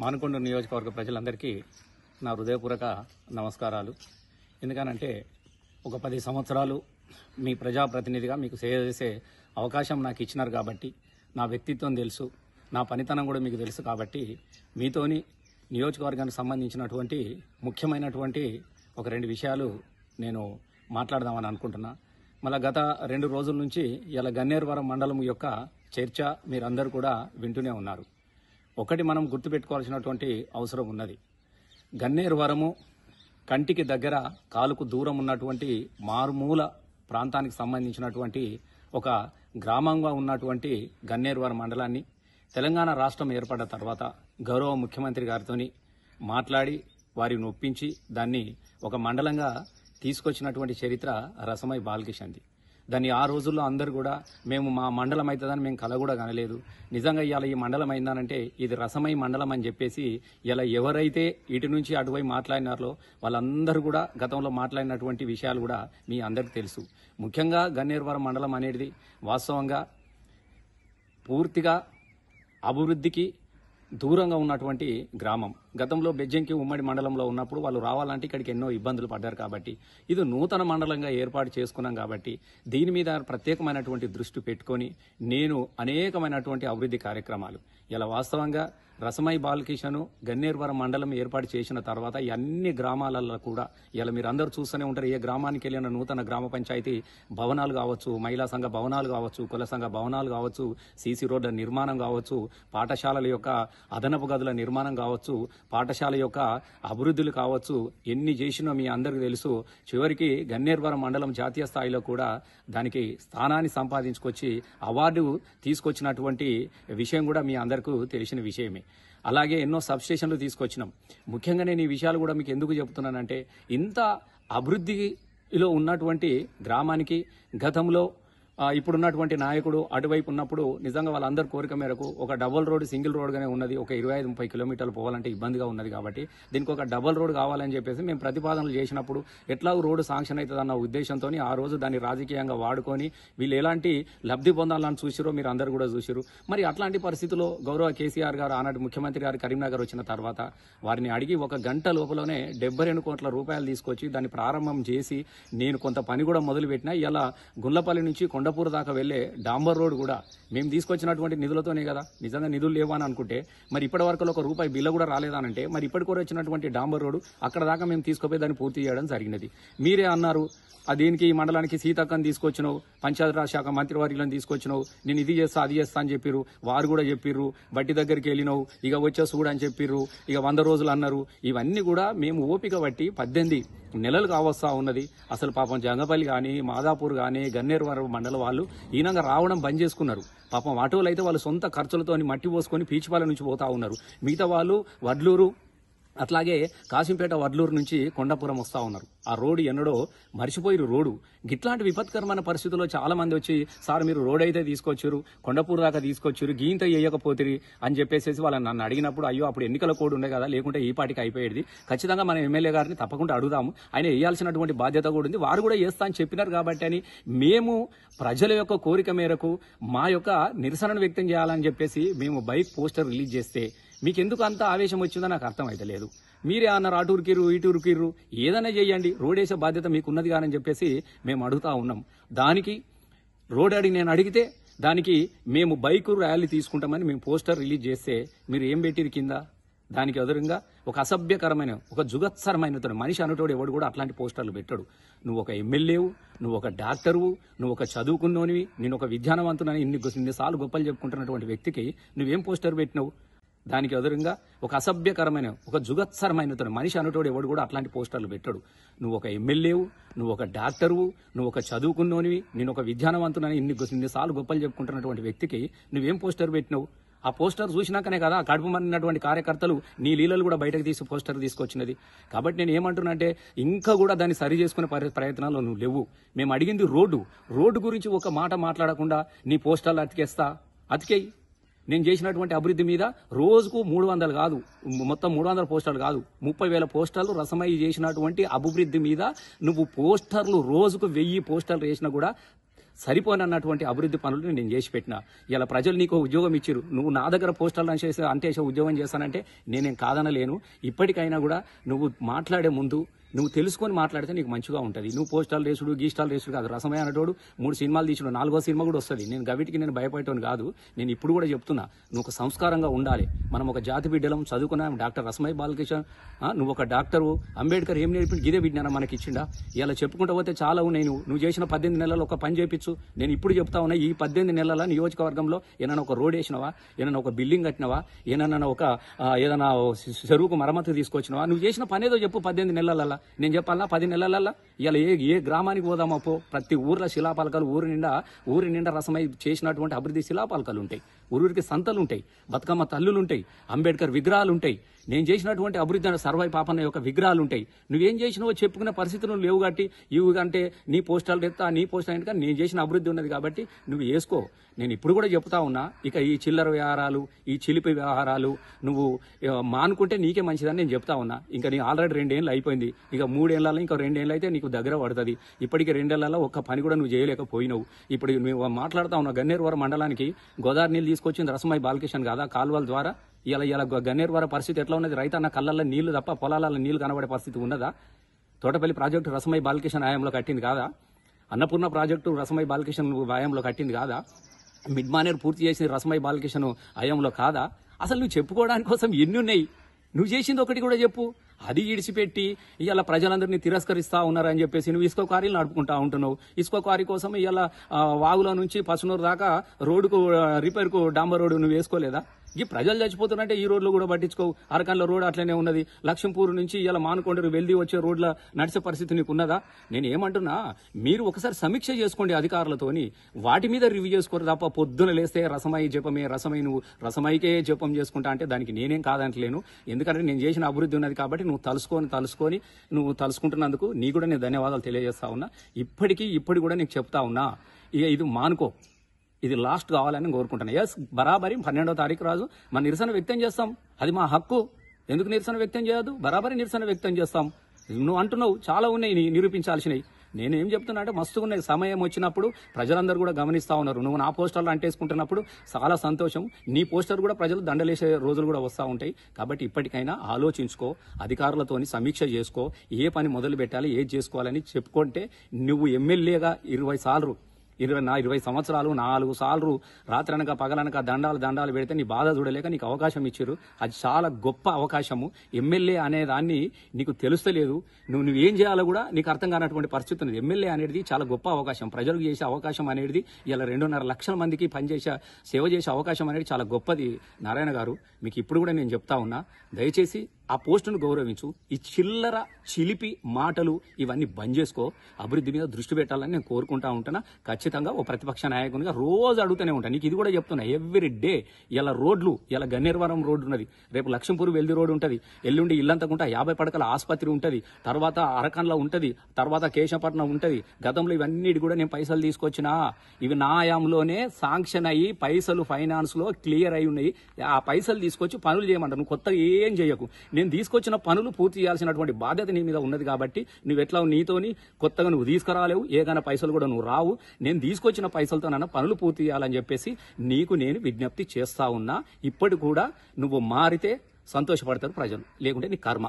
మానుకొండ నియోజకవర్గ ప్రజలందరికీ నా హృదయపూర్వక నమస్కారాలు. ఎందుకనంటే ఒక 10 సంవత్సరాలు మీ ప్రజాప్రతినిధిగా మీకు సేవ చేసే అవకాశం నాకు ఇచ్చినారు కాబట్టి, నా వ్యక్తిత్వం తెలుసు, నా పనితనం కూడా మీకు తెలుసు కాబట్టి మీతోని నియోజకవర్గానికి సంబంధించినటువంటి ముఖ్యమైనటువంటి ఒక 2 విషయాలు నేను మాట్లాడదామని అనుకుంటున్నా. మళ్ళీ గత 2 రోజుల నుంచి ఇలా గన్నేరువరం మండలం యొక్క చర్చ మీరందరూ కూడా వింటూనే ఉన్నారు. ఒకటి మనం గుర్తుపెట్టుకోవాల్సినటువంటి అవసరం ఉన్నది. గన్నేరువరము కంటికి దగ్గర కాలుకు దూరం ఉన్నటువంటి మారుమూల ప్రాంతానికి సంబంధించినటువంటి ఒక గ్రామంగా ఉన్నటువంటి గన్నేరువరం మండలాన్ని తెలంగాణ రాష్ట్రం ఏర్పడ్డ తర్వాత గౌరవ ముఖ్యమంత్రి గారితో మాట్లాడి వారిని ఒప్పించి దాన్ని ఒక మండలంగా తీసుకొచ్చినటువంటి చరిత్ర రసమై బాలకిషన్ది. దాన్ని ఆ రోజుల్లో అందరూ కూడా మేము మా మండలం అవుతుందని మేము కల కూడా కనలేదు. నిజంగా ఇవాళ ఈ మండలం అయిందనంటే ఇది రసమై మండలం అని చెప్పేసి ఇలా ఎవరైతే ఇటు నుంచి అటువై మాట్లాడినారో వాళ్ళందరూ కూడా గతంలో మాట్లాడినటువంటి విషయాలు కూడా మీ అందరికీ తెలుసు. ముఖ్యంగా గన్నేరువరం మండలం అనేది వాస్తవంగా పూర్తిగా అభివృద్ధికి దూరంగా ఉన్నటువంటి గ్రామం. గతంలో బెజ్జంకి ఉమ్మడి మండలంలో ఉన్నప్పుడు వాళ్ళు రావాలంటే ఇక్కడికి ఎన్నో ఇబ్బందులు పడ్డారు కాబట్టి ఇది నూతన మండలంగా ఏర్పాటు చేసుకున్నాం కాబట్టి దీని మీద ప్రత్యేకమైనటువంటి దృష్టి పెట్టుకొని నేను అనేకమైనటువంటి అభివృద్ధి కార్యక్రమాలు ఇలా వాస్తవంగా రసమై బాలకిషన్ గన్నేరువరం మండలం ఏర్పాటు చేసిన తర్వాత ఈ అన్ని గ్రామాలలో కూడా ఇలా మీరు అందరూ చూస్తూనే ఉంటారు. ఏ గ్రామానికి వెళ్ళిన నూతన గ్రామ పంచాయతీ భవనాలు కావచ్చు, మహిళా సంఘ భవనాలు కావచ్చు, కుల సంఘ భవనాలు కావచ్చు, సీసీ రోడ్ల నిర్మాణం కావచ్చు, పాఠశాలల యొక్క అదనపు గదుల నిర్మాణం కావచ్చు, పాఠశాల యొక్క అభివృద్ధులు కావచ్చు, ఎన్ని చేసినా మీ అందరికీ తెలుసు. చివరికి గన్నేరువరం మండలం జాతీయ స్థాయిలో కూడా దానికి స్థానాన్ని సంపాదించుకొచ్చి అవార్డు తీసుకొచ్చినటువంటి విషయం కూడా మీ అందరికీ తెలిసిన విషయమే. అలాగే ఎన్నో సబ్స్టేషన్లు తీసుకొచ్చినాం. ముఖ్యంగా నేను ఈ విషయాలు కూడా మీకు ఎందుకు చెబుతున్నానంటే ఇంత అభివృద్ధిలో ఉన్నటువంటి గ్రామానికి గతంలో ఇప్పుడున్నటువంటి నాయకుడు అటువైపు ఉన్నప్పుడు నిజంగా వాళ్ళందరి కోరిక మేరకు ఒక డబుల్ రోడ్ సింగిల్ రోడ్గానే ఉన్నది. ఒక 25-30 కిలోమీటర్లు పోవాలంటే ఇబ్బందిగా ఉన్నది కాబట్టి దీనికి ఒక డబుల్ రోడ్ కావాలని చెప్పేసి మేము ప్రతిపాదనలు చేసినప్పుడు ఎట్లాగో రోడ్డు శాంక్షన్ అవుతుందన్న ఉద్దేశంతో ఆ రోజు దాన్ని రాజకీయంగా వాడుకొని వీళ్ళు ఎలాంటి లబ్ధి పొందాలని చూసిరో మీరు అందరూ కూడా చూసిరు. మరి అట్లాంటి పరిస్థితుల్లో గౌరవ కేసీఆర్ గారు ఆనాటి ముఖ్యమంత్రి గారు కరీంనగర్ వచ్చిన తర్వాత వారిని అడిగి 1 గంట లోపలనే 72 కోట్ల రూపాయలు తీసుకొచ్చి దాన్ని ప్రారంభం చేసి నేను కొంత పని కూడా మొదలుపెట్టినా. ఇలా గుండ్లపల్లి నుంచి కొండపూర్ దాకా వెళ్లే డాంబర్ రోడ్ కూడా మేము తీసుకొచ్చినటువంటి నిధులతోనే కదా. నిజంగా నిధులు లేవా అని అనుకుంటే మరి ఇప్పటి వరకు ₹1 బిల్లు కూడా రాలేదానంటే మరి ఇప్పటి కూడా వచ్చినటువంటి డాంబర్ రోడ్ అక్కడ దాకా మేము తీసుకుపోయి దాన్ని పూర్తి చేయడం జరిగినది. మీరే అన్నారు దీనికి ఈ మండలానికి సీతక్కని తీసుకొచ్చినావు, పంచాయతీరాజ్ శాఖ మంత్రివర్యులను తీసుకొచ్చినావు, నేను ఇది చేస్తా అది చేస్తా అని చెప్పిర్రు. వారు కూడా చెప్పిర్రు. బట్టి దగ్గరికి వెళ్ళినావు, ఇక వచ్చే చూడ అని చెప్పిర్రు. ఇక 100 రోజులు అన్నారు. ఇవన్నీ కూడా మేము ఓపిక బట్టి 18 నెలలు కావస్తా ఉన్నది. అసలు పాపం జంగపల్లి కానీ మాదాపూర్ కానీ గన్నేరువరం మండలం వాళ్ళు ఈనంగా రావడం బంద్ చేసుకున్నారు. పాపం ఆటోలు అయితే వాళ్ళు సొంత ఖర్చులతో మట్టి పోసుకొని పీచిపాల నుంచి పోతా ఉన్నారు. మిగతా వాళ్ళు వడ్లూరు అట్లాగే కాసింపేట వడ్లూరు నుంచి కొండపురం వస్తా ఉన్నారు. ఆ రోడ్డు ఎన్నడో మర్చిపోయిరు. రోడ్డు గిట్లాంటి విపత్కరమైన పరిస్థితుల్లో చాలా మంది వచ్చి సార్ మీరు రోడ్ అయితే తీసుకొచ్చారు, కొండపూర్ దాకా తీసుకొచ్చారు, గీంత వేయకపోతుంది అని చెప్పేసి వాళ్ళని నన్ను అడిగినప్పుడు అయ్యో అప్పుడు ఎన్నికల కోడ్ ఉండే కదా, లేకుంటే ఈ పాటికి అయిపోయేది. ఖచ్చితంగా మన ఎమ్మెల్యే గారిని తప్పకుండా అడుగుదాము, ఆయన వేయాల్సినటువంటి బాధ్యత కూడా ఉంది, వారు కూడా వేస్తా అని చెప్పినారు. కాబట్టి అని మేము ప్రజల యొక్క కోరిక మేరకు మా యొక్క నిరసనను వ్యక్తం చేయాలని చెప్పేసి మేము బైక్ పోస్టర్ రిలీజ్ చేస్తే మీకు ఎందుకు అంత ఆవేశం వచ్చిందో నాకు అర్థమైతే లేదు. మీరే అన్నారు అటూరుకిర్రు ఇటూరుకిర్రు, ఏదైనా చేయండి, రోడ్ వేసే బాధ్యత మీకున్నది కాదని చెప్పేసి మేము అడుగుతా ఉన్నాం. దానికి రోడ్ నేను అడిగితే దానికి మేము బైక్ ర్యాలీ తీసుకుంటామని మేము పోస్టర్ రిలీజ్ చేస్తే మీరు ఏం పెట్టిరు కింద? దానికి ఎదురుగా ఒక అసభ్యకరమైన ఒక జుగత్సరమైన మనిషి అనేటోడు ఎవడు కూడా అట్లాంటి పోస్టర్లు పెట్టాడు. నువ్వు ఒక ఎమ్మెల్యేవు, నువ్వు ఒక డాక్టర్వు, నువ్వు ఒక చదువుకున్నోనివి, నేను ఒక విద్యానవంతునని ఇన్నిసార్లు గొప్పలు చెప్పుకుంటున్నటువంటి వ్యక్తికి నువ్వేం పోస్టర్ పెట్టినావు? దానికి ఎదురుగా ఒక అసభ్యకరమైన ఒక జుగత్సరమైన మనిషి అనేటోడు ఎవడు కూడా అట్లాంటి పోస్టర్లు పెట్టాడు. నువ్వు ఒక ఎమ్మెల్యేవు, నువ్వు ఒక డాక్టర్వు, నువ్వు ఒక చదువుకున్నోనివి, నేను ఒక విద్యానవంతునని ఇన్నిసార్లు గొప్పలు చెప్పుకుంటున్నటువంటి వ్యక్తికి నువ్వేం పోస్టర్ పెట్టినావు? ఆ పోస్టర్ చూసినాకనే కదా కడుపు మన్నటువంటి కార్యకర్తలు నీ లీలలు కూడా బయటకు తీసి పోస్టర్ తీసుకొచ్చినది. కాబట్టి నేను ఏమంటున్నా అంటే ఇంకా కూడా దాన్ని సరి చేసుకునే ప్రయత్నాలు నువ్వు లేవు. మేము అడిగింది రోడ్డు గురించి ఒక మాట మాట్లాడకుండా నీ పోస్టర్లు అతికేయి. నేను చేసినటువంటి అభివృద్ధి మీద రోజుకు 300 కాదు, మొత్తం 300 పోస్టర్లు కాదు, 30,000 పోస్టర్లు రసమయ్యి చేసినటువంటి అభివృద్ధి మీద నువ్వు పోస్టర్లు రోజుకు 1000 పోస్టర్లు వేసినా కూడా సరిపోనన్నటువంటి అభివృద్ధి పనులు నేను చేసి పెట్టిన. ఇలా ప్రజలు నీకు ఉద్యోగం ఇచ్చిరు, నువ్వు నా దగ్గర పోస్టర్లు అంటేసే ఉద్యోగం చేస్తానంటే నేనేం కాదనలేను. ఇప్పటికైనా కూడా నువ్వు మాట్లాడే ముందు నువ్వు తెలుసుకొని మాట్లాడితే నీకు మంచిగా ఉంటుంది. నువ్వు పోస్టాల్ రేసుడు గీస్టాల్ రేసుడు కాదు. రసమయ్య అనేటోడు 3 సినిమాలు తీసాడు, 4వ సినిమా కూడా వస్తుంది. నేను గవిటికి నేను భయపడేటోని కాదు. నేను ఇప్పుడు కూడా చెప్తున్నా, నువ్వు ఒక సంస్కారంగా ఉండాలి. మనం ఒక జాతి బిడ్డలం, చదువుకున్నాం. డాక్టర్ రసమయ్య బాలకృష్ణ, నువ్వు ఒక డాక్టరు. అంబేద్కర్ ఏం నేర్పిండి గిదే విజ్ఞానం మనకి ఇచ్చిండా? ఇలా చెప్పుకుంటూ పోతే చాలా ఉన్నాయి. నువ్వు చేసిన 18 నెలల్లో ఒక పని చేయించు. నేను ఇప్పుడు చెప్తా ఉన్నా, ఈ 18 నెలల నియోజకవర్గంలో ఏమైనా ఒక రోడ్ వేసినవా, ఏమైనా ఒక బిల్డింగ్ కట్టినవా, ఏదైనా ఏదైనా చెరువుకు మరమ్మతు తీసుకొచ్చినవా? నువ్వు చేసిన పని ఏదో చెప్పు. 18 నెలల నేను చెప్పాలా? 10 నెలలల్లా ఇలా ఏ గ్రామానికి పోదామో పో, ప్రతి ఊర్లో శిలాపాలకాలు ఊరి నిండా రసమై చేసినటువంటి అభివృద్ధి శిలాపాలకాలు ఉంటాయి. ఊరికి సంతలు ఉంటాయి, బతుకమ్మ తల్లులు ఉంటాయి, అంబేద్కర్ విగ్రహాలు ఉంటాయి. నేను చేసినటువంటి అభివృద్ధి సర్వాయి పాపన్న యొక్క విగ్రహాలు ఉంటాయి. నువ్వేం చేసినావో చెప్పుకునే పరిస్థితులు లేవు కాబట్టి ఇవి అంటే నీ పోస్టాలు ఎత్తా, నీ పోస్టాలు అంటే నేను చేసిన అభివృద్ధి ఉన్నది కాబట్టి నువ్వు వేసుకో. నేను ఇప్పుడు కూడా చెప్తా ఉన్నా, ఇక ఈ చిల్లర వ్యవహారాలు, ఈ చిలిపి వ్యవహారాలు నువ్వు మానుకుంటే నీకే మంచిదని నేను చెప్తా ఉన్నా. ఇంకా నీ ఆల్రెడీ 2 ఏళ్ళు అయిపోయింది. ఇక 3 ఏళ్ళలో ఇంకా 2 ఏళ్ళు అయితే నీకు దగ్గర పడుతుంది. ఇప్పటికీ 2 ఏళ్లలో ఒక్క పని కూడా నువ్వు చేయలేకపోయినావు. ఇప్పుడు మేము మాట్లాడుతా ఉన్నా, గన్నేరువరం మండలానికి గోదావరి నీళ్ళు తీసుకొచ్చింది రసమయ్య బాలకృష్ణ కాదా? కాలువల ద్వారా ఇలా గన్నేరువరం పరిస్థితి ఎట్లా ఉన్నది? రైతన్న కళ్ళల్లో నీళ్లు తప్ప పొలాలలో నీళ్లు కనబడే పరిస్థితి ఉన్నదా? తోటపల్లి ప్రాజెక్టు రసమయ్య బాలకృష్ణ హయాంలో కట్టింది కాదా? అన్నపూర్ణ ప్రాజెక్టు రసమయ్య బాలకృష్ణ హయాంలో కట్టింది కాదా? మిడ్ మానేర్ పూర్తి చేసిన రసమయ్య బాలకృష్ణ హయాంలో కాదా? అసలు నువ్వు చెప్పుకోవడానికి కోసం ఎన్ని ఉన్నాయి? నువ్వు చేసింది ఒకటి కూడా చెప్పు. అది ఇడిచిపెట్టి ఇలా ప్రజలందరినీ తిరస్కరిస్తా ఉన్నారని చెప్పేసి నువ్వు ఇసుక క్వారీలు నడుపుకుంటా ఉంటున్నావు. ఇసుక క్వారీ కోసం ఇలా వాగుల నుంచి పసునూరు దాకా రోడ్డుకు రిపేర్కు డాంబర్ రోడ్డు నువ్వు వేసుకోలేదా? ఈ ప్రజలు చచ్చిపోతున్నట్టే ఈ రోడ్లు కూడా పట్టించుకోవు. అరకన్ల రోడ్ అట్లనే ఉన్నది. లక్ష్మీపూర్ నుంచి ఇలా మానుకొండరు వెళ్లి వచ్చే రోడ్ల నడిచే పరిస్థితి నీకు ఉన్నదా? నేను ఏమంటున్నా, మీరు ఒకసారి సమీక్ష చేసుకోండి అధికారులతోని, వాటి మీద రివ్యూ చేసుకోరు తప్ప పొద్దున లేస్తే రసమై జపమే రసమై నువ్వు రసమైకే జపం చేసుకుంటా అంటే దానికి నేనేం కాదంటలేను. ఎందుకంటే నేను చేసిన అభివృద్ధి ఉన్నది కాబట్టి నువ్వు తలుసుకొని నువ్వు తలుసుకుంటున్నందుకు నీ కూడా నేను ధన్యవాదాలు తెలియజేస్తా ఉన్నా. ఇప్పుడు కూడా నీకు చెప్తా ఉన్నా, ఇక ఇది మానుకో, ఇది లాస్ట్ కావాలని కోరుకుంటున్నాను. ఎస్, బరాబరి 12వ తారీఖు రోజు మన నిరసన వ్యక్తం చేస్తాం. అది మా హక్కు. ఎందుకు నిరసన వ్యక్తం చేయదు? బరాబరి నిరసన వ్యక్తం చేస్తాం. నువ్వు అంటున్నావు చాలా ఉన్నాయి నిరూపించాల్సినవి. నేనేం చెప్తున్నా అంటే మస్తుగా ఉన్నాయి. సమయం వచ్చినప్పుడు ప్రజలందరూ కూడా గమనిస్తా ఉన్నారు. నువ్వు నా పోస్టర్లు అంటేసుకుంటున్నప్పుడు చాలా సంతోషం. నీ పోస్టర్ కూడా ప్రజలు దండలేసే రోజులు కూడా వస్తూ ఉంటాయి. కాబట్టి ఇప్పటికైనా ఆలోచించుకో, అధికారులతోని సమీక్ష చేసుకో, ఏ పని మొదలు పెట్టాలి, ఏది చేసుకోవాలని చెప్పుకుంటే నువ్వు ఎమ్మెల్యేగా 20 సంవత్సరాలు 4 సార్లు రాత్రనక పగలనక దండాలు పెడితే నీ బాధ చూడలేక నీకు అవకాశం ఇచ్చారు. అది చాలా గొప్ప అవకాశము. ఎమ్మెల్యే అనే దాన్ని నీకు తెలుస్తలేదు. నువ్వేం చేయాలో కూడా నీకు అర్థం కానటువంటి పరిస్థితి ఉంది. ఎమ్మెల్యే అనేది చాలా గొప్ప అవకాశం. ప్రజలకు చేసే అవకాశం అనేది ఇలా 2.5 లక్షల మందికి సేవ చేసే అవకాశం అనేది చాలా గొప్పది. నారాయణ గారు, మీకు ఇప్పుడు కూడా నేను చెప్తా ఉన్నా, దయచేసి ఆ పోస్టును గౌరవించు. ఈ చిల్లర చిలిపి మాటలు ఇవన్నీ బంద్ చేసుకో. అభివృద్ధి మీద దృష్టి పెట్టాలని నేను కోరుకుంటా ఉంటున్నా. ఖచ్చితంగా ఓ ప్రతిపక్ష నాయకునిగా రోజు అడుగుతూనే ఉంటాను. నీకు ఇది కూడా చెప్తున్నా, ఎవ్రీ డే ఇలా గన్నేరువరం రోడ్డు ఉన్నది, రేపు లక్ష్మీపూర్ వెల్ది రోడ్డు ఉంటుంది, ఎల్లుండి ఇల్లంతకుంటా 50 పడకల ఆసుపత్రి ఉంటుంది, తర్వాత అరకన్ల ఉంటుంది, తర్వాత కేశపట్నం ఉంటుంది. గతంలో ఇవన్నీ కూడా నేను పైసలు తీసుకొచ్చినా, ఇవి నా హయాంలోనే శాంక్షన్ అయ్యి పైసలు ఫైనాన్స్ లో క్లియర్ అయి ఉన్నాయి. ఆ పైసలు తీసుకొచ్చి పనులు చేయమంటారు. నువ్వు కొత్తగా ఏం చేయకు. నేను తీసుకొచ్చిన పనులు పూర్తి చేయాల్సినటువంటి బాధ్యత నీ మీద ఉన్నది కాబట్టి నువ్వెట్లా నీతోని కొత్తగా నువ్వు తీసుకురాలేవు. ఏదైనా పైసలు కూడా నువ్వు రావు. నేను తీసుకొచ్చిన పైసలతో నన్ను పనులు పూర్తి చేయాలని చెప్పేసి నీకు నేను విజ్ఞప్తి చేస్తా ఉన్నా. ఇప్పటి కూడా నువ్వు మారితే సంతోషపడతారు ప్రజలు, లేకుంటే నీ కర్మ.